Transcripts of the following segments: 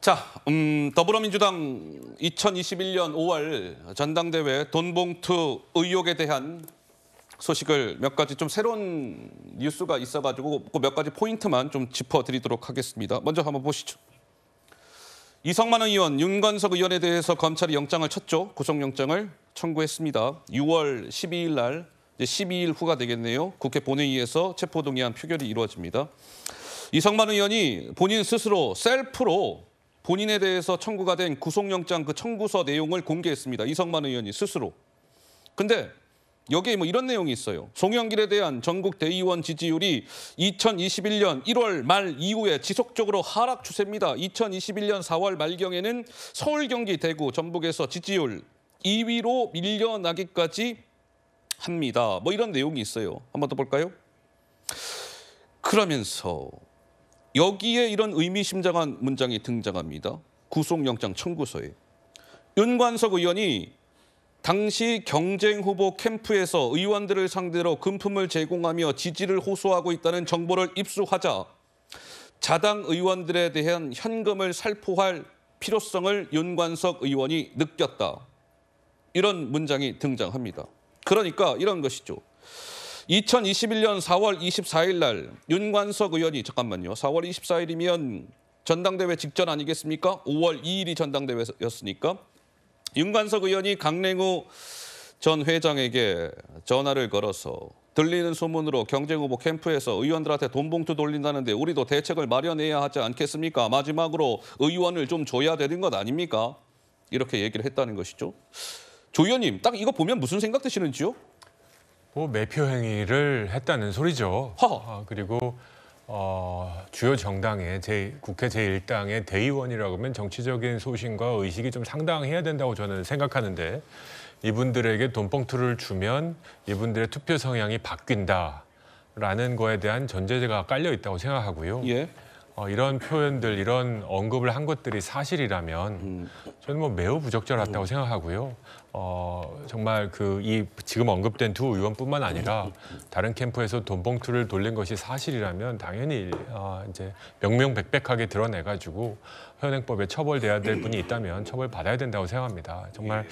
자, 더불어민주당 2021년 5월 전당대회 돈봉투 의혹에 대한 소식을 몇 가지 좀 새로운 뉴스가 있어가지고 그 몇 가지 포인트만 좀 짚어드리도록 하겠습니다. 먼저 한번 보시죠. 이성만 의원, 윤관석 의원에 대해서 검찰이 영장을 쳤죠. 구속영장을 청구했습니다. 6월 12일 날, 이제 12일 후가 되겠네요. 국회 본회의에서 체포동의안 표결이 이루어집니다. 이성만 의원이 본인 스스로 셀프로 본인에 대해서 청구가 된 구속영장 그 청구서 내용을 공개했습니다. 이성만 의원이 스스로. 근데 여기에 뭐 이런 내용이 있어요. 송영길에 대한 전국 대의원 지지율이 2021년 1월 말 이후에 지속적으로 하락 추세입니다. 2021년 4월 말경에는 서울, 경기, 대구, 전북에서 지지율 2위로 밀려나기까지 합니다. 뭐 이런 내용이 있어요. 한 번 더 볼까요? 그러면서 여기에 이런 의미심장한 문장이 등장합니다. 구속영장 청구서에. 윤관석 의원이 당시 경쟁 후보 캠프에서 의원들을 상대로 금품을 제공하며 지지를 호소하고 있다는 정보를 입수하자 자당 의원들에 대한 현금을 살포할 필요성을 윤관석 의원이 느꼈다. 이런 문장이 등장합니다. 그러니까 이런 것이죠. 2021년 4월 24일 날 윤관석 의원이 잠깐만요. 4월 24일이면 전당대회 직전 아니겠습니까? 5월 2일이 전당대회였으니까. 윤관석 의원이 강랭우 전 회장에게 전화를 걸어서 들리는 소문으로 경쟁 후보 캠프에서 의원들한테 돈 봉투 돌린다는데 우리도 대책을 마련해야 하지 않겠습니까? 마지막으로 의원을 좀 줘야 되는 것 아닙니까? 이렇게 얘기를 했다는 것이죠. 조 의원님, 딱 이거 보면 무슨 생각 드시는지요? 뭐 매표 행위를 했다는 소리죠. 그리고 주요 정당의 국회 제1당의 대의원이라고 하면 정치적인 소신과 의식이 좀 상당해야 된다고 저는 생각하는데 이분들에게 돈봉투를 주면 이분들의 투표 성향이 바뀐다라는 거에 대한 전제가 깔려 있다고 생각하고요. 예. 이런 표현들, 이런 언급을 한 것들이 사실이라면 저는 뭐 매우 부적절하다고 생각하고요. 정말 이 지금 언급된 두 의원뿐만 아니라 다른 캠프에서 돈봉투를 돌린 것이 사실이라면 당연히 이제 명명백백하게 드러내가지고 현행법에 처벌돼야 될 분이 있다면 처벌받아야 된다고 생각합니다. 정말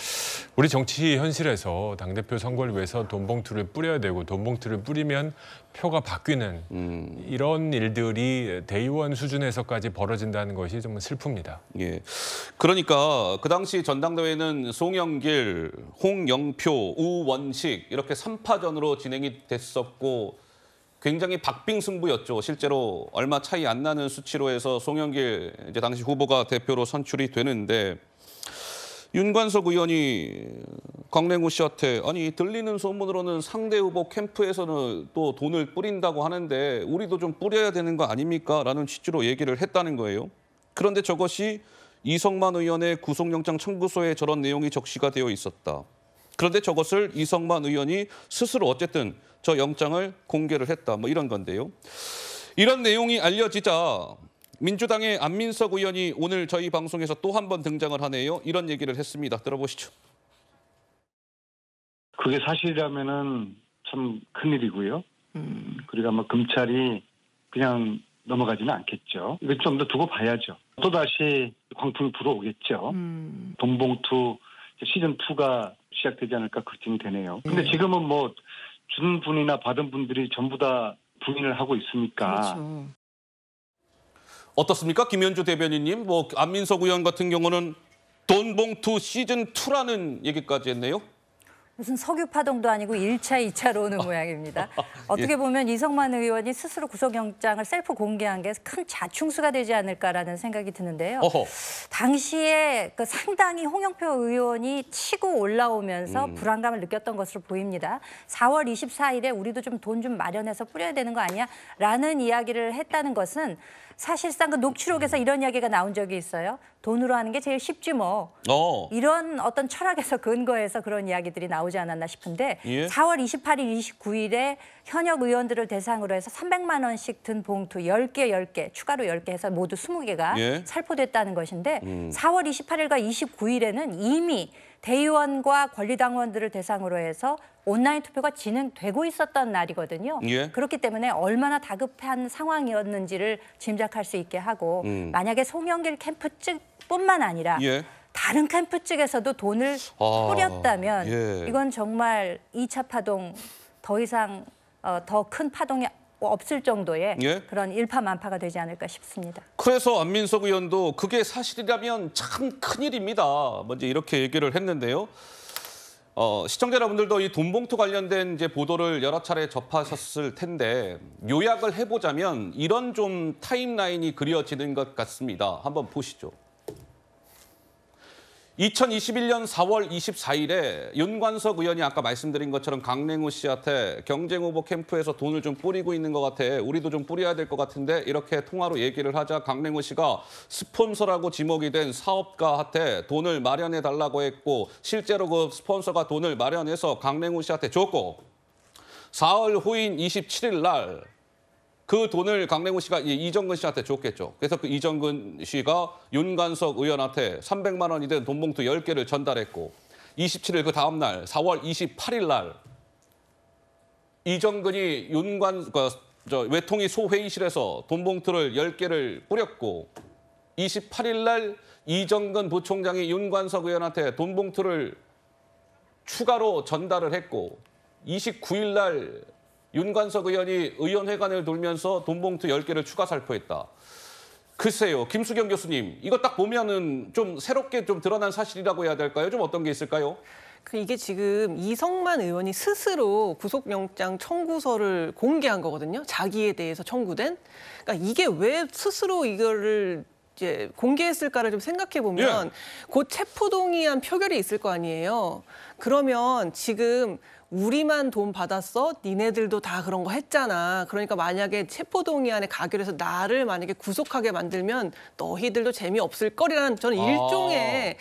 우리 정치 현실에서 당대표 선거를 위해서 돈봉투를 뿌려야 되고 돈봉투를 뿌리면 표가 바뀌는 이런 일들이 대의원 수준에서까지 벌어진다는 것이 좀 슬픕니다. 예. 그러니까 그 당시 전당대회는 송영길, 홍영표, 우원식 이렇게 3파전으로 진행이 됐었고 굉장히 박빙승부였죠. 실제로 얼마 차이 안 나는 수치로 해서 송영길 이제 당시 후보가 대표로 선출이 되는데 윤관석 의원이 강랭우 씨한테 아니 들리는 소문으로는 상대 후보 캠프에서는 또 돈을 뿌린다고 하는데 우리도 좀 뿌려야 되는 거 아닙니까? 라는 취지로 얘기를 했다는 거예요. 그런데 저것이 이성만 의원의 구속영장 청구서에 저런 내용이 적시가 되어 있었다. 그런데 저것을 이성만 의원이 스스로 어쨌든 저 영장을 공개를 했다. 뭐 이런 건데요. 이런 내용이 알려지자 민주당의 안민석 의원이 오늘 저희 방송에서 또 한 번 등장을 하네요. 이런 얘기를 했습니다. 들어보시죠. 그게 사실이라면은 참 큰일이고요. 그리고 아마 검찰이 그냥 넘어가지는 않겠죠. 이거 좀 더 두고 봐야죠. 또다시 광풍이 불어오겠죠. 돈봉투 시즌2가 시작되지 않을까 걱정이 되네요. 근데 지금은 뭐 준 분이나 받은 분들이 전부 다 부인을 하고 있으니까. 그렇죠. 어떻습니까? 김현주 대변인님. 뭐 안민석 의원 같은 경우는 돈봉투 시즌2라는 얘기까지 했네요. 무슨 석유 파동도 아니고 1차, 2차로 오는 모양입니다. 어떻게 보면 이성만 의원이 스스로 구속영장을 셀프 공개한 게 큰 자충수가 되지 않을까라는 생각이 드는데요. 당시에 상당히 홍영표 의원이 치고 올라오면서 불안감을 느꼈던 것으로 보입니다. 4월 24일에 우리도 좀 돈 좀 마련해서 뿌려야 되는 거 아니야? 라는 이야기를 했다는 것은 사실상 그 녹취록에서 이런 이야기가 나온 적이 있어요. 돈으로 하는 게 제일 쉽지 뭐. 이런 어떤 철학에서 근거해서 그런 이야기들이 나오죠. 나오지 않았나 싶은데 예. 4월 28일, 29일에 현역 의원들을 대상으로 해서 300만 원씩 든 봉투 10개 추가로 10개 해서 모두 20개가 예. 살포됐다는 것인데 4월 28일과 29일에는 이미 대의원과 권리당원들을 대상으로 해서 온라인 투표가 진행되고 있었던 날이거든요. 예. 그렇기 때문에 얼마나 다급한 상황이었는지를 짐작할 수 있게 하고 만약에 송영길 캠프 측뿐만 아니라 예. 다른 캠프 측에서도 돈을 뿌렸다면 예. 이건 정말 2차 파동 더 이상 더 큰 파동이 없을 정도의 예. 그런 일파만파가 되지 않을까 싶습니다. 그래서 안민석 의원도 그게 사실이라면 참 큰일입니다. 먼저 이렇게 얘기를 했는데요. 시청자 여러분들도 이 돈봉투 관련된 이제 보도를 여러 차례 접하셨을 텐데 요약을 해보자면 이런 좀 타임라인이 그려지는 것 같습니다. 한번 보시죠. 2021년 4월 24일에 윤관석 의원이 아까 말씀드린 것처럼 강냉우 씨한테 경쟁 후보 캠프에서 돈을 좀 뿌리고 있는 것 같아. 우리도 좀 뿌려야 될 것 같은데 이렇게 통화로 얘기를 하자 강냉우 씨가 스폰서라고 지목이 된 사업가한테 돈을 마련해 달라고 했고 실제로 그 스폰서가 돈을 마련해서 강냉우 씨한테 줬고 사흘 후인 27일 날 그 돈을 강냉우 씨가 이정근 씨한테 줬겠죠. 그래서 그 이정근 씨가 윤관석 의원한테 300만 원이 된 돈봉투 10개를 전달했고 27일 그 다음 날 4월 28일 날 이정근이 외통위 소회의실에서 돈봉투를 10개를 뿌렸고 28일 날 이정근 부총장이 윤관석 의원한테 돈봉투를 추가로 전달을 했고 29일 날 윤관석 의원이 의원회관을 돌면서 돈봉투 10개를 추가 살포했다. 글쎄요, 김수경 교수님, 이거 딱 보면은 좀 새롭게 좀 드러난 사실이라고 해야 될까요? 좀 어떤 게 있을까요? 이게 지금 이성만 의원이 스스로 구속영장 청구서를 공개한 거거든요. 자기에 대해서 청구된. 그러니까 이게 왜 스스로 이거를 이제 공개했을까를 좀 생각해 보면 곧 체포동의안 표결이 있을 거 아니에요. 그러면 지금 우리만 돈 받았어? 니네들도 다 그런 거 했잖아. 그러니까 만약에 체포동의안에 가결해서 나를 만약에 구속하게 만들면 너희들도 재미없을 거리라는 저는 일종의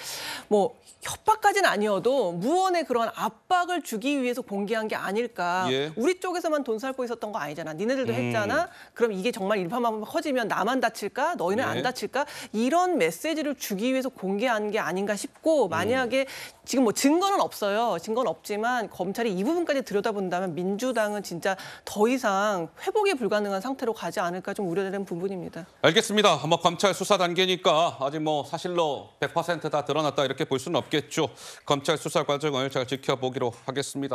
뭐 협박까지는 아니어도 무언의 그런 압박을 주기 위해서 공개한 게 아닐까. 예. 우리 쪽에서만 돈 살고 있었던 거 아니잖아. 니네들도 했잖아. 그럼 이게 정말 일파만파 커지면 나만 다칠까? 너희는 안 다칠까? 이런 메시지를 주기 위해서 공개한 게 아닌가 싶고 만약에 지금 뭐 증거는 없어요. 증거는 없지만 검찰이 이 부분까지 들여다본다면 민주당은 진짜 더 이상 회복이 불가능한 상태로 가지 않을까 좀 우려되는 부분입니다. 알겠습니다. 뭐 검찰 수사 단계니까 아직 뭐 사실로 100% 다 드러났다 이렇게 볼 수는 없겠죠. 검찰 수사 과정을 잘 지켜보기로 하겠습니다.